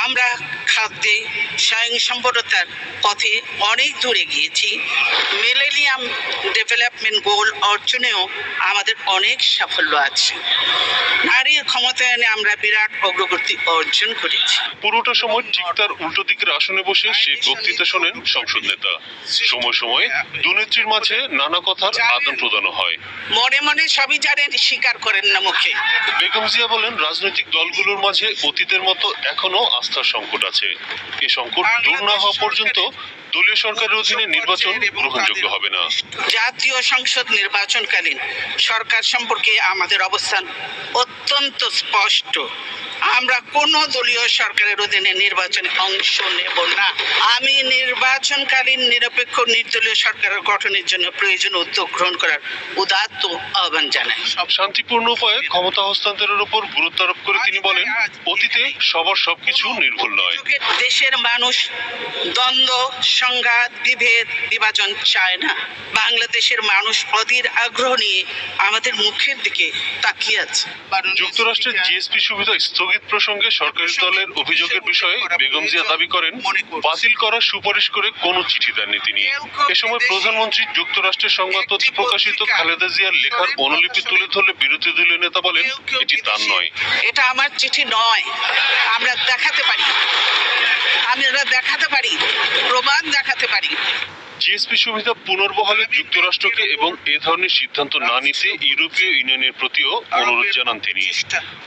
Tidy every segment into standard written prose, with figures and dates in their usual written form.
আমরা খাদ্যে স্বয়ংসম্পূর্ণতার পথে অনেক দূরে গিয়েছি। মিলেনিয়াম ডেভেলপমেন্ট গোল অর্জনেও আমাদের অনেক সাফল্য আছে। নারীর ক্ষমতায়নে আমরা বিরাট অগ্রগতি অর্জন করেছি। পুরোটা সময় ঠিক তার উল্টো দিকের আসনে বসে সেই বক্তৃতা শোনেন সংসদ নেতা। সময় সময় দুনেত্রীর মাঝে নানা কথার আদান প্রদানও হয়। মনে মনে সবই জানেন, স্বীকার করেন না মুখে। বেগম জিয়া বলেন, রাজনৈতিক দলগুলোর মাঝে অতীতের মতো এখনো আস্থার সংকট আছে। এই সংকট দূর না হওয়া পর্যন্ত দলীয় সরকারের অধীনে নির্বাচন গ্রহণযোগ্য হবে না। জাতীয় সংসদ নির্বাচনকালীন সরকার সম্পর্কে আমাদের অবস্থান অত্যন্ত স্পষ্ট। আমরা কোনো দলীয় সরকারের অধীনে নির্বাচনে অংশ নেব না। আমি নির্বাচনকালীন নিরপেক্ষ নির্দলীয় সরকার গঠনের জন্য প্রয়োজনীয় উদ্যোগ গ্রহণ করার উদাত্ত আহ্বান জানাই। শান্তিপূর্ণ উপায়ে ক্ষমতা হস্তান্তরের উপর গুরুত্ব আরোপ করে তিনি বলেন, অতীতে সবার সবকিছু নির্ভুল নয়। দেশের মানুষ দ্বন্দ্ব, সংঘাত, বিভেদ, বিভাজন চায় না। বাংলাদেশের মানুষ অধীর আগ্রহ নিয়ে আমাদের মুখের দিকে তাকিয়ে আছে। যুক্তরাষ্ট্রের জিএসপি সুবিধা স্থগিত প্রসঙ্গে সরকারি দলের অভিযোগের বিষয়ে বেগম জিয়া দাবি করেন, বাতিল করার সুপারিশ করে কোনো চিঠি দেননি তিনি। এ সময় প্রধানমন্ত্রী যুক্তরাষ্ট্রের সংবাদপত্রে প্রকাশিত খালেদা জিয়ার লেখার অনুলিপি তুলে ধরলে বিরোধী দলীয় নেতা বলেন, এটি তার নয়। এটা আমার চিঠি নয়। আমরা দেখাতে পারি, প্রমাণ দেখাতে পারি। জিএসপি সুবিধা পুনর্বহালে যুক্তরাষ্ট্রকে এবং এ ধরনের সিদ্ধান্ত না নিতে ইউরোপীয় ইউনিয়নের প্রতিও অনুরোধ জানান তিনি।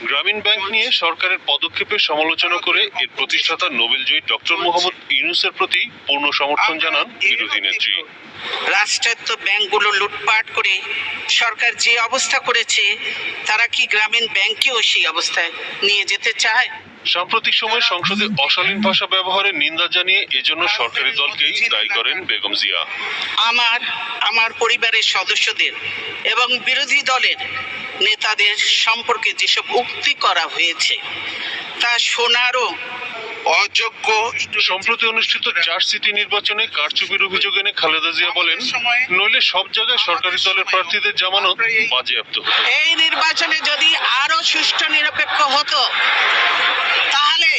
গ্রামীণ ব্যাংক নিয়ে সরকারের পদক্ষেপের সমালোচনা করে এর প্রতিষ্ঠাতা নোবেলজয়ী ডক্টর মোহাম্মদ ইউনূসের প্রতি পূর্ণ সমর্থন জানান বিরোধী নেত্রী। রাষ্ট্রায়ত্ত ব্যাংকগুলো লুটপাট করে সরকার যে অবস্থা করেছে, তারা কি গ্রামীণ ব্যাংকেও সেই অবস্থায় নিয়ে যেতে চায়? সাম্প্রতিক সময়ে সংসদে অশালীন ভাষা ব্যবহারের নিন্দা জানিয়ে এজন্য সরকারি দলকেই দায়ী করেন বেগম জিয়া। আমার পরিবারের সদস্যদের এবং বিরোধী দলের নেতাদের সম্পর্কে যেসব উক্তি করা হয়েছে তা শোনারও অযোগ্য। সম্প্রতি অনুষ্ঠিত 4 সিটি নির্বাচনে কারচুপির অভিযোগ এনে খালেদা জিয়া বলেন, নইলে সব জায়গায় সরকারি দলের প্রার্থীদের জামানত বাজেয়াপ্ত হতো। এই নির্বাচনে যদি আরো সুষ্ঠু নিরপেক্ষ হতো, তাহলে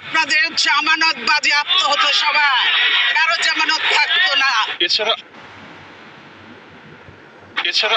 আপনাদের জামানত বাজেয়াপ্ত হতো, সবার কারো জামানত থাকতো না। এছাড়া